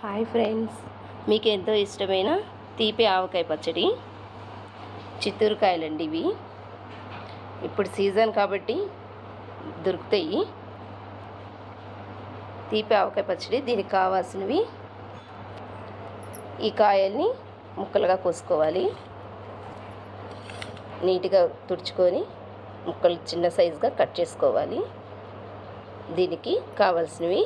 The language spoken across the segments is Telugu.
హాయ్ ఫ్రెండ్స్, మీకు ఎంతో ఇష్టమైన తీపి ఆవకాయ పచ్చడి. చిత్తూరు కాయలండి ఇవి. ఇప్పుడు సీజన్ కాబట్టి దొరుకుతాయి. తీపి ఆవకాయ పచ్చడి. దీనికి కావాల్సినవి ఈ కాయల్ని ముక్కలుగా కోసుకోవాలి. నీట్గా తుడుచుకొని ముక్కలు చిన్న సైజుగా కట్ చేసుకోవాలి. దీనికి కావాల్సినవి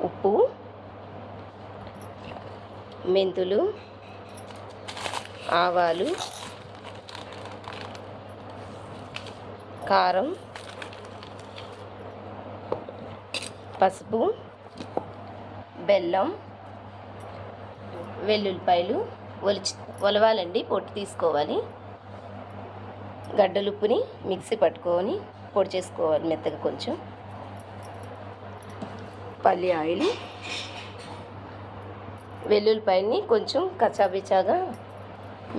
ఉప్పు, మెంతులు, ఆవాలు, కారం, పసుపు, బెల్లం, వెల్లుల్లిపాయలు ఒలవాలండి, పొట్టు తీసుకోవాలి. గడ్డలుప్పుని మిక్సీ పట్టుకొని పొడి చేసుకోవాలి మెత్తగా. కొంచెం పల్లి ఆయిల్, వెల్లుల్లిపాయని కొంచెం కచ్చాబిచ్చాగా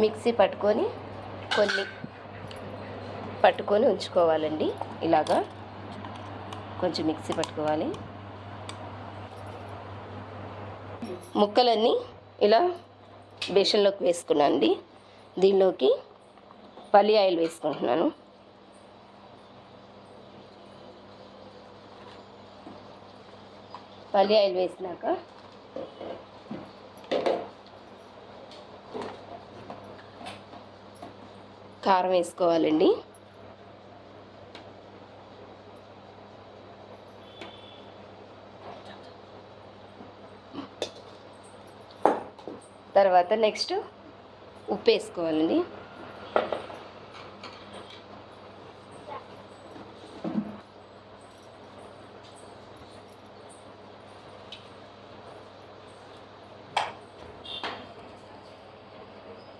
మిక్సీ పట్టుకొని ఉంచుకోవాలండి. ఇలాగా కొంచెం మిక్సీ పట్టుకోవాలి. ముక్కలన్నీ ఇలా బేషన్లోకి వేసుకున్నానండి. దీనిలోకి పల్లి ఆయిల్ వేసుకుంటున్నాను. పల్లి ఆయిల్ వేసినాక కారం వేసుకోవాలండి. తర్వాత నెక్స్ట్ ఉప్పు వేసుకోవాలండి.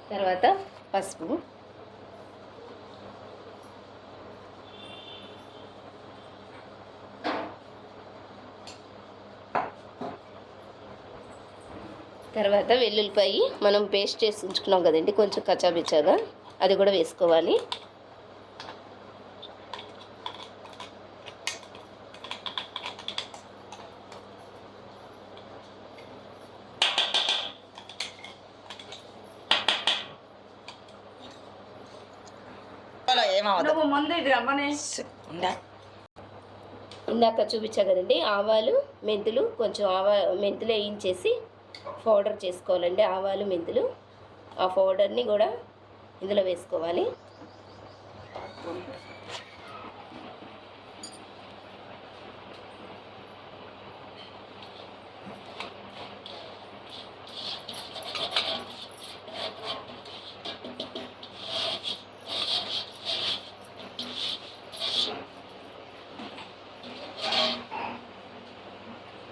తర్వాత పసుపు, తర్వాత వెల్లుల్లిపాయి మనం పేస్ట్ చేసి ఉంచుకున్నాం కదండి, కొంచెం కచ్చాబిచ్చాగా, అది కూడా వేసుకోవాలి. ఇందాక చూపించా కదండి, ఆవాలు, మెంతులు, కొంచెం మెంతులు వేయించేసి పౌడర్ చేసుకోవాలండి. ఆవాలు, మెంతులు, ఆ పౌడర్ని కూడా ఇందులో వేసుకోవాలి.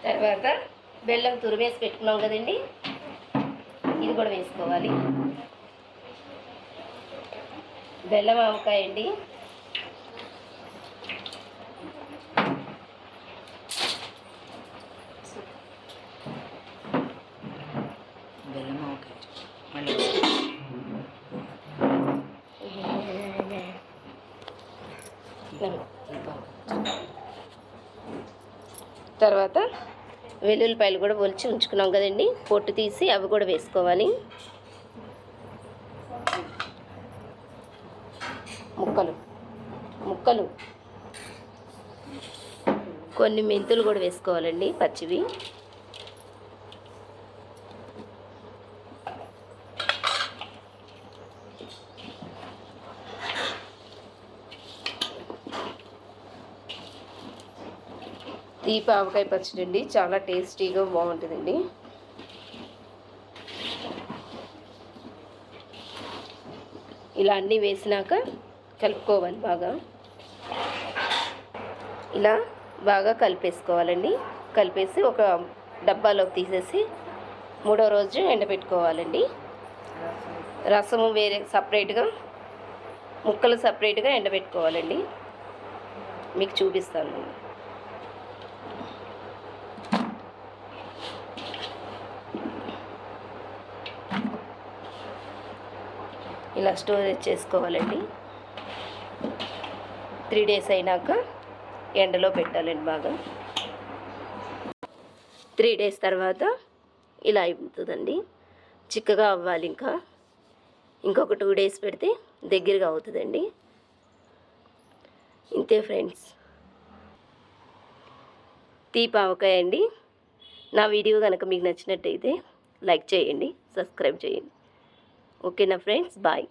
తర్వాత బెల్లం తురిమేసి పెట్టుకున్నాం కదండి, ఇది కూడా వేసుకోవాలి. బెల్లం ఆవకాయ అండి. బెల్లం ఆవకాయ తర్వాత వెల్లుల్లిపాయలు కూడా ఒలిచి ఉంచుకున్నాం కదండి, పొట్టు తీసి అవి కూడా వేసుకోవాలి. ముక్కలు కొన్ని మెంతులు కూడా వేసుకోవాలండి, పచ్చివి. తీపి ఆవకాయ పచ్చడి అండి, చాలా టేస్టీగా బాగుంటుందండి. ఇలా అన్నీ వేసినాక కలుపుకోవాలి బాగా. ఇలా బాగా కలిపేసుకోవాలండి. కలిపేసి ఒక డబ్బాలోకి తీసేసి 3వ రోజు ఎండబెట్టుకోవాలండి. రసము వేరే సపరేట్గా, ముక్కలు సపరేట్గా ఎండబెట్టుకోవాలండి. మీకు చూపిస్తాను. ఇలా స్టోరేజ్ చేసుకోవాలండి. 3 days అయినాక ఎండలో పెట్టాలండి బాగా. 3 డేస్ తర్వాత ఇలా అయిపోతుందండి. చిక్కగా అవ్వాలి. ఇంకొక 2 డేస్ పెడితే దగ్గరగా అవుతుందండి. ఇంతే ఫ్రెండ్స్, తీపి ఆవకాయ అండి. నా వీడియో కనుక మీకు నచ్చినట్టయితే లైక్ చేయండి, సబ్స్క్రైబ్ చేయండి. ఓకేనా ఫ్రెండ్స్, బాయ్.